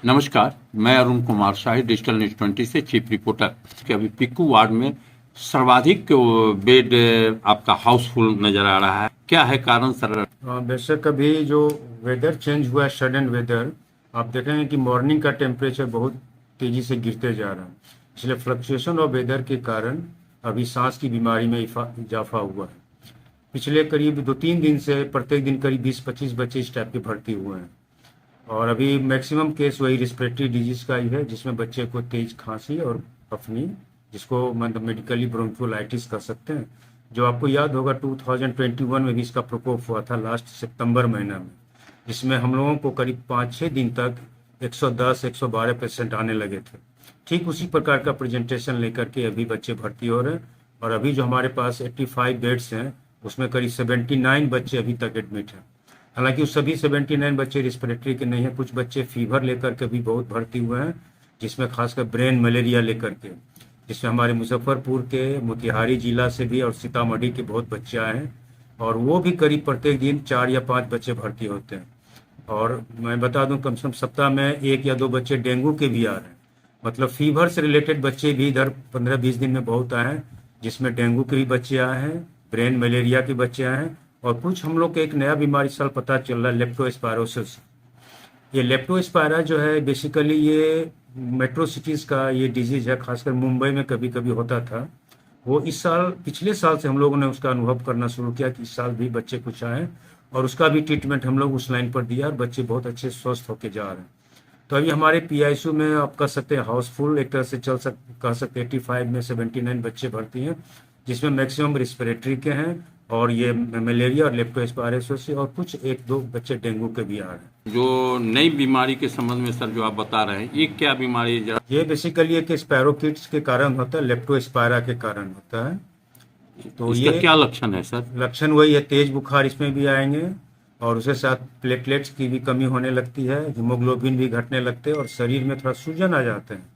नमस्कार, मैं Arun Kumar Shahi, digital news 20 से चीफ रिपोर्टर। कि अभी पिक्कू वार्ड में सर्वाधिक बेड आपका हाउसफुल नजर आ रहा है, क्या है कारण सर? बेशक अभी जो वेदर चेंज हुआ है, सडन वेदर, आप देखेंगे कि मॉर्निंग का टेम्परेचर बहुत तेजी से गिरते जा रहा है। इसलिए फ्लक्चुएशन ऑफ वेदर के कारण अभी सांस की बीमारी में इजाफा हुआ है। पिछले करीब 2-3 दिन से प्रत्येक दिन करीब 20-25 बच्चे इस टाइप के भर्ती हुए हैं। और अभी मैक्सिमम केस वही रिस्पिरेटरी डिजीज का ही है, जिसमें बच्चे को तेज खांसी और पफनी, जिसको मतलब मेडिकली ब्रोंकियोलाइटिस कर सकते हैं। जो आपको याद होगा 2021 में भी इसका प्रकोप हुआ था, लास्ट सितंबर महीना में, जिसमें हम लोगों को करीब 5-6 दिन तक 110-112 पेशेंट आने लगे थे। ठीक उसी प्रकार का प्रेजेंटेशन लेकर के अभी बच्चे भर्ती हो रहे हैं। और अभी जो हमारे पास 85 बेड्स हैं, उसमें करीब 79 बच्चे अभी तक एडमिट हैं। हालांकि उस सभी 79 बच्चे रिस्पिरेटरी के नहीं हैं, कुछ बच्चे फीवर लेकर के भी बहुत भर्ती हुए हैं, जिसमें खासकर ब्रेन मलेरिया लेकर के, जिसमें हमारे मुजफ्फरपुर के, मोतिहारी जिला से भी और सीतामढ़ी के बहुत बच्चे आए हैं। और वो भी करीब प्रत्येक दिन 4 या 5 बच्चे भर्ती होते हैं। और मैं बता दूं, कम से कम सप्ताह में 1 या 2 बच्चे डेंगू के भी आ रहे हैं। मतलब फीवर से रिलेटेड बच्चे भी इधर 15-20 दिन में बहुत आए हैं, जिसमें डेंगू के भी बच्चे आए हैं, ब्रेन मलेरिया के बच्चे आए हैं। और कुछ हम लोग को एक नया बीमारी साल पता चल रहा है, लेप्टोस्पायरोसिस। ये लेप्टोस्पायरा जो है बेसिकली ये मेट्रो सिटीज़ का ये डिजीज है, खासकर मुंबई में कभी कभी होता था। वो इस साल, पिछले साल से हम लोगों ने उसका अनुभव करना शुरू किया कि इस साल भी बच्चे कुछ आए, और उसका भी ट्रीटमेंट हम लोग उस लाइन पर दिया और बच्चे बहुत अच्छे स्वस्थ होके जा रहे हैं। तो अभी हमारे पीआईसीयू में आप कह सकते हैं हाउसफुल, एक तरह से कह सकते हैं 85 में 79 बच्चे भर्ती हैं, जिसमें मैक्सिमम रिस्पिरेटरी के हैं, और ये मलेरिया और लेप्टोस्पायरोसिस, और कुछ 1-2 बच्चे डेंगू के भी आ रहे हैं। जो नई बीमारी के संबंध में सर जो आप बता रहे हैं, ये क्या बीमारी है? ये बेसिकली एक स्पैरोकीट्स के कारण होता है, लेप्टोस्पायरा के कारण होता है। तो इसका ये क्या लक्षण है सर? लक्षण वही है, तेज बुखार इसमें भी आएंगे, और उसके साथ प्लेटलेट्स की भी कमी होने लगती है, हीमोग्लोबिन भी घटने लगते हैं, और शरीर में थोड़ा सूजन आ जाते हैं,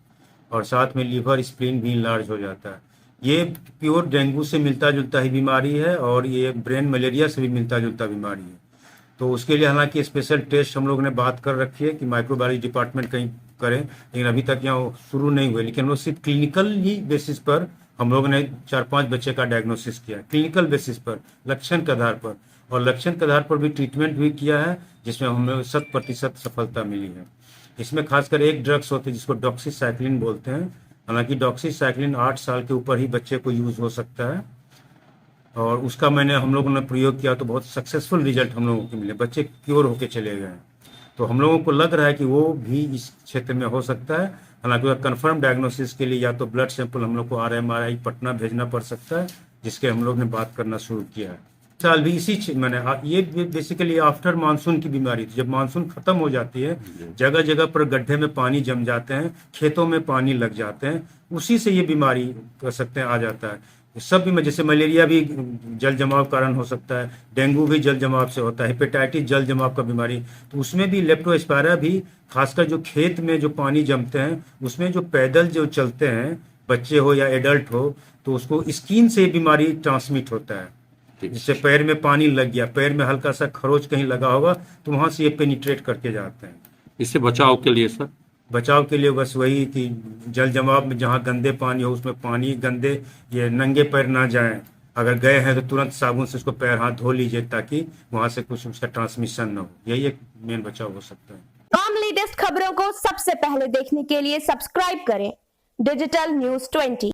और साथ में लीवर स्प्लीन भी इंलार्ज हो जाता है। ये प्योर डेंगू से मिलता जुलता ही बीमारी है, और ये ब्रेन मलेरिया से भी मिलता जुलता बीमारी है। तो उसके लिए हालांकि स्पेशल टेस्ट हम लोग ने बात कर रखी है कि माइक्रोबायोलॉजी डिपार्टमेंट कहीं करें, लेकिन अभी तक यहाँ शुरू नहीं हुए। लेकिन वो सिर्फ क्लिनिकल ही बेसिस पर हम लोग ने 4-5 बच्चे का डायग्नोसिस किया, क्लिनिकल बेसिस पर, लक्षण के आधार पर, और लक्षण के आधार पर भी ट्रीटमेंट भी किया है, जिसमें हमें 100% सफलता मिली है। इसमें खासकर एक ड्रग्स होती है जिसको डॉक्सीसाइक्लिन बोलते हैं। हालांकि डॉक्सीसाइक्लिन 8 साल के ऊपर ही बच्चे को यूज हो सकता है, और उसका हम लोगों ने प्रयोग किया तो बहुत सक्सेसफुल रिजल्ट हम लोगों को मिले, बच्चे क्योर होके चले गए। तो हम लोगों को लग रहा है कि वो भी इस क्षेत्र में हो सकता है। हालांकि कंफर्म डायग्नोसिस के लिए या तो ब्लड सैंपल हम लोग को RMRI पटना भेजना पड़ सकता है, जिसके हम लोग ने बात करना शुरू किया है। साल भी इसी मैंने ये बेसिकली आफ्टर मानसून की बीमारी थी। जब मानसून खत्म हो जाती है, जगह जगह पर गड्ढे में पानी जम जाते हैं, खेतों में पानी लग जाते हैं, उसी से ये बीमारी कह सकते हैं आ जाता है। सब भी, जैसे मलेरिया भी जल जमाव कारण हो सकता है, डेंगू भी जल जमाव से होता है, हेपेटाइटिस जल जमाव का बीमारी, तो उसमें भी लेप्टोस्पायरा भी, खासकर जो खेत में जो पानी जमते हैं, उसमें जो पैदल जो चलते हैं, बच्चे हो या एडल्ट हो, तो उसको स्किन से बीमारी ट्रांसमिट होता है। जिससे पैर में पानी लग गया, पैर में हल्का सा खरोच कहीं लगा होगा, तो वहां से ये पेनिट्रेट करके जाते हैं। इससे बचाव के लिए सर? बचाव के लिए बस वही कि जल जमाव में जहाँ गंदे पानी हो, उसमें पानी गंदे, ये नंगे पैर ना जाएं। अगर गए हैं तो तुरंत साबुन से उसको पैर हाथ धो लीजिए, ताकि वहां से कुछ उसका ट्रांसमिशन ना हो। यही एक मेन बचाव हो सकता है। तमाम लेटेस्ट खबरों को सबसे पहले देखने के लिए सब्सक्राइब करें डिजिटल न्यूज 20।